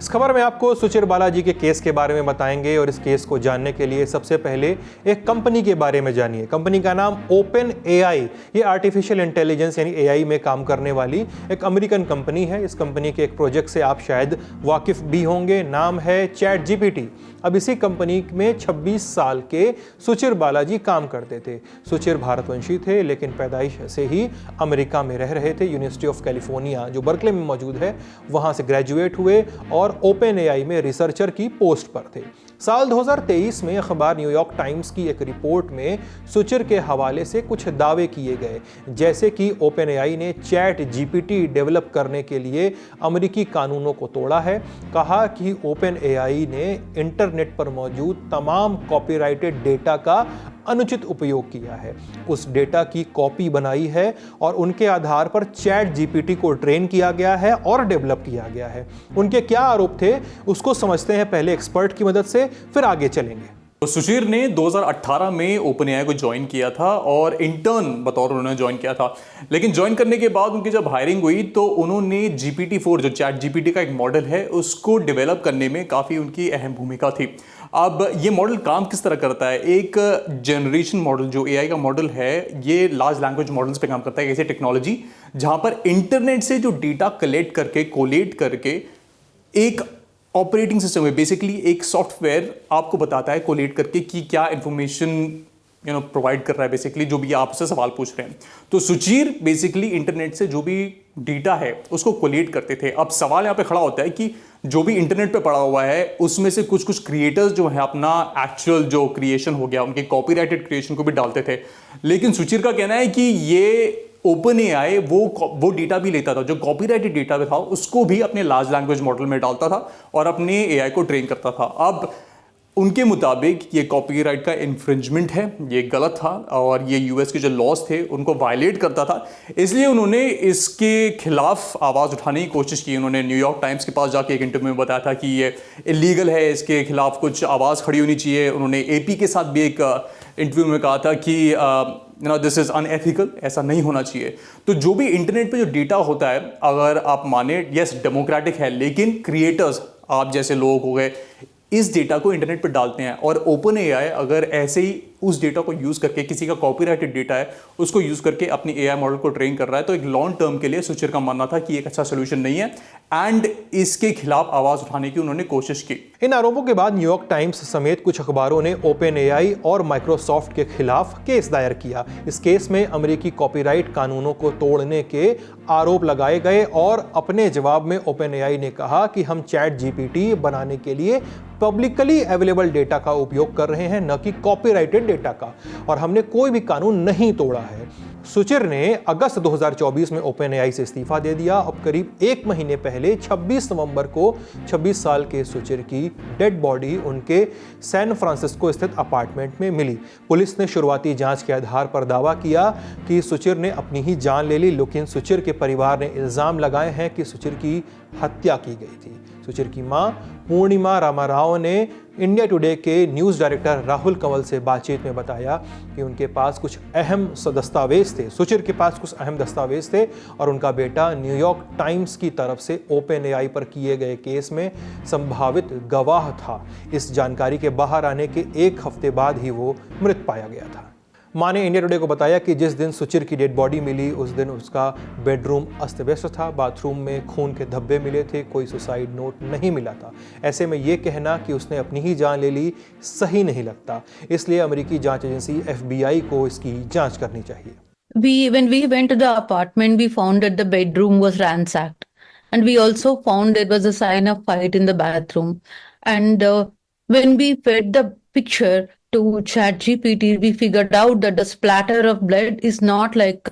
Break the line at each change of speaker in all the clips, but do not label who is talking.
खबर में आपको सुचिर बालाजी के केस के बारे में बताएंगे और इस केस को जानने के लिए सबसे पहले एक कंपनी के बारे में जानिए। कंपनी का नाम ओपन एआई, ये आर्टिफिशियल इंटेलिजेंस यानी एआई में काम करने वाली एक अमेरिकन कंपनी है। इस कंपनी के एक प्रोजेक्ट से आप शायद वाकिफ भी होंगे, नाम है चैट जीपीटी। अब इसी कंपनी में 26 साल के सुचिर बालाजी काम करते थे। सुचिर भारतवंशी थे लेकिन पैदाइश से ही अमेरिका में रह रहे थे। यूनिवर्सिटी ऑफ कैलिफोर्निया जो बर्कले में मौजूद है वहाँ से ग्रेजुएट हुए और ओपन एआई में रिसर्चर की पोस्ट पर थे। साल 2023 में अखबार न्यूयॉर्क टाइम्स की एक रिपोर्ट में सुचिर के हवाले से कुछ दावे किए गए, जैसे कि ओपन एआई ने चैट जीपीटी डेवलप करने के लिए अमेरिकी कानूनों को तोड़ा है। कहा कि ओपन एआई ने इंटरनेट पर मौजूद तमाम कॉपीराइटेड डेटा का अनुचित उपयोग किया है, उस डेटा की कॉपी बनाई है और उनके आधार पर चैट जीपीटी को ट्रेन किया गया है और डेवलप किया गया है। उनके क्या आरोप थे उसको समझते हैं पहले एक्सपर्ट की मदद से, फिर आगे चलेंगे।
तो सुचिर ने 2018 में ओपन एआई को ज्वाइन किया था और इंटर्न बतौर उन्होंने ज्वाइन किया था। लेकिन ज्वाइन करने के बाद उनकी जब हायरिंग हुई तो उन्होंने GPT-4 जो चैट जीपीटी का एक मॉडल है उसको डेवलप करने में काफ़ी उनकी अहम भूमिका थी। अब ये मॉडल काम किस तरह करता है? एक जनरेशन मॉडल जो एआई का मॉडल है ये लार्ज लैंग्वेज मॉडल्स पे काम करता है, ऐसी टेक्नोलॉजी जहां पर इंटरनेट से जो डेटा कलेक्ट करके कोलेट करके एक ऑपरेटिंग सिस्टम है, बेसिकली एक सॉफ्टवेयर आपको बताता है कोलेट करके कि क्या इंफॉर्मेशन प्रोवाइड कर रहा है, बेसिकली जो भी आपसे सवाल पूछ रहे हैं। तो सुचिर बेसिकली इंटरनेट से जो भी डेटा है उसको कोलेट करते थे। अब सवाल यहाँ पे खड़ा होता है कि जो भी इंटरनेट पे पड़ा हुआ है उसमें से कुछ कुछ क्रिएटर्स जो है अपना एक्चुअल जो क्रिएशन हो गया उनके कॉपीराइटेड क्रिएशन को भी डालते थे। लेकिन सुचिर का कहना है कि ये ओपन एआई वो डेटा भी लेता था, जो कॉपीराइटेड डेटा था उसको भी अपने लार्ज लैंग्वेज मॉडल में डालता था और अपने एआई को ट्रेन करता था। अब उनके मुताबिक ये कॉपीराइट का इन्फ्रिंजमेंट है, ये गलत था और ये यूएस के जो लॉज थे उनको वायलेट करता था। इसलिए उन्होंने इसके खिलाफ आवाज़ उठाने की कोशिश की। उन्होंने न्यूयॉर्क टाइम्स के पास जाके एक इंटरव्यू में बताया था कि ये इलीगल है, इसके खिलाफ कुछ आवाज़ खड़ी होनी चाहिए। उन्होंने एपी के साथ भी एक इंटरव्यू में कहा था कि दिस इज़ अनएथिकल, ऐसा नहीं होना चाहिए। तो जो भी इंटरनेट पे जो डेटा होता है, अगर आप माने यस डेमोक्रेटिक है, लेकिन क्रिएटर्स आप जैसे लोग हो गए इस डेटा को इंटरनेट पर डालते हैं और ओपन एआई अगर ऐसे ही उस डेटा को यूज़ करके, किसी का कॉपीराइटेड डेटा है उसको यूज़ करके अपनी एआई मॉडल को ट्रेन कर रहा है, तो एक लॉन्ग टर्म के लिए सुचिर का मानना था कि एक अच्छा सोल्यूशन नहीं है एंड इसके खिलाफ आवाज़ उठाने की उन्होंने कोशिश की।
इन आरोपों के बाद न्यूयॉर्क टाइम्स समेत कुछ अखबारों ने ओपन एआई और माइक्रोसॉफ्ट के खिलाफ केस दायर किया। इस केस में अमेरिकी कॉपीराइट कानूनों को तोड़ने के आरोप लगाए गए और अपने जवाब में ओपन एआई ने कहा कि हम चैट जीपीटी बनाने के लिए पब्लिकली अवेलेबल डेटा का उपयोग कर रहे हैं, न कि कॉपीराइटेड डेटा का, और हमने कोई भी कानून नहीं तोड़ा है। सुचिर ने अगस्त 2024 में ओपन एआई से इस्तीफा दे दिया। अब करीब एक महीने पहले 26 नवंबर को 26 साल के सुचिर की डेड बॉडी उनके सैन फ्रांसिस्को स्थित अपार्टमेंट में मिली। पुलिस ने शुरुआती जांच के आधार पर दावा किया कि सुचिर ने अपनी ही जान ले ली, लेकिन सुचिर के परिवार ने इल्जाम लगाए हैं कि सुचिर की हत्या की गई थी। सुचिर की मां पूर्णिमा रामाराव ने इंडिया टुडे के न्यूज़ डायरेक्टर राहुल कंवल से बातचीत में बताया कि उनके पास कुछ अहम दस्तावेज थे, सुचिर के पास कुछ अहम दस्तावेज थे और उनका बेटा न्यूयॉर्क टाइम्स की तरफ से ओपन एआई पर किए गए केस में संभावित गवाह था। इस जानकारी के बाहर आने के एक हफ्ते बाद ही वो मृत पाया गया था। मां ने इंडिया टुडे को बताया कि जिस दिन सुचिर की डेड बॉडी मिली उस दिन उसका बेडरूम अस्त व्यस्त था। बाथरूम में खून के धब्बे मिले थे, कोई सुसाइड नोट नहीं मिला था। ऐसे में ये कहना कि उसने अपनी ही जान ले ली सही नहीं लगता, इसलिए अमेरिकी जांच एजेंसी FBI को इसकी जांच करनी चाहिए।
When we went to the apartment, we found that the bedroom was ransacked, and we also found there was a sign of fight in the bathroom. And when we fed the picture to ChatGPT, we figured out that the splatter of blood is not like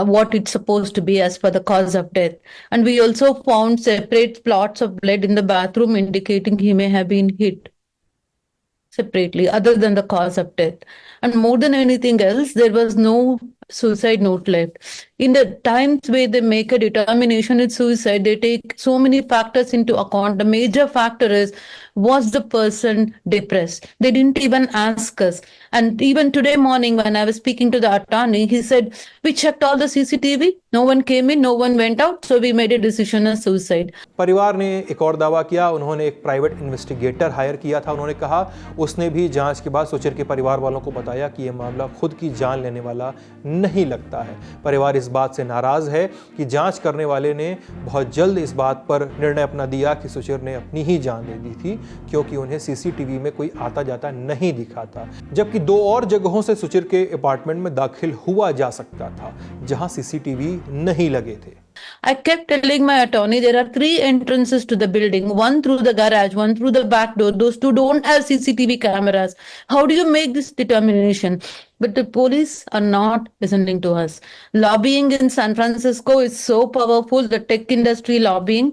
what it's supposed to be as per the cause of death. And we also found separate plots of blood in the bathroom, indicating he may have been hit separately, other than the cause of death. And more than anything else, there was no suicide note left. in the times where they make a determination it's suicide, they take so many factors into account. The major factor is, was the person depressed? They didn't even ask us. And even today morning when I was speaking to the attorney, he said, we checked all the CCTV, no one came in, no one went out, so we made a decision of suicide.
परिवार ने एक और दावा किया, उन्होंने एक private investigator higher किया था। उन्होंने कहा उसने भी जांच के बाद सुचिर के परिवार वालों को बताया कि यह मामला खुद की जान लेने वाला नहीं लगता है। परिवार इस बात से नाराज है कि जांच करने वाले ने बहुत जल्द इस बात पर निर्णय अपना दिया कि सुचिर ने अपनी ही जान ले ली थी, क्योंकि उन्हें सीसीटीवी में कोई आता जाता नहीं दिखा था, जबकि 2 और जगहों से सुचिर के अपार्टमेंट में दाखिल हुआ जा सकता था जहां सीसीटीवी नहीं लगे थे।
I kept telling my attorney there are 3 entrances to the building, one through the garage, one through the back door. Those 2 don't have CCTV cameras. How do you make this determination? But the police are not listening to us. Lobbying in San Francisco is so powerful. The tech industry lobbying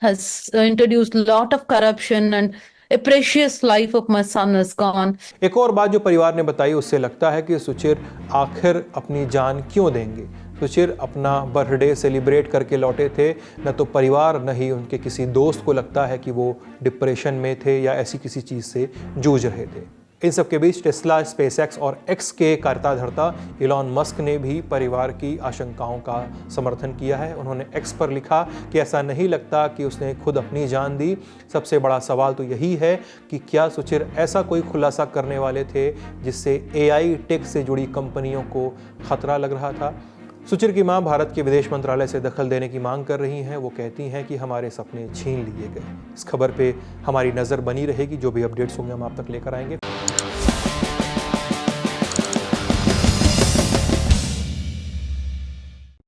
has introduced a lot of corruption, and a precious life of my son is gone.
एक और बात जो परिवार ने बताई, उससे लगता है कि सुचिर आखिर अपनी जान क्यों देंगे। सुचिर अपना बर्थडे सेलिब्रेट करके लौटे थे, न तो परिवार न ही उनके किसी दोस्त को लगता है कि वो डिप्रेशन में थे या ऐसी किसी चीज़ से जूझ रहे थे। इन सब के बीच टेस्ला, स्पेसएक्स और एक्स के कर्ता-धर्ता इलॉन मस्क ने भी परिवार की आशंकाओं का समर्थन किया है। उन्होंने एक्स पर लिखा कि ऐसा नहीं लगता कि उसने खुद अपनी जान दी। सबसे बड़ा सवाल तो यही है कि क्या सुचिर ऐसा कोई खुलासा करने वाले थे जिससे एआई टेक से जुड़ी कंपनियों को खतरा लग रहा था। सुचिर की मां भारत के विदेश मंत्रालय से दखल देने की मांग कर रही हैं। वो कहती हैं कि हमारे सपने छीन लिए गए। इस खबर पे हमारी नज़र बनी रहेगी, जो भी अपडेट्स होंगे हम आप तक लेकर आएंगे।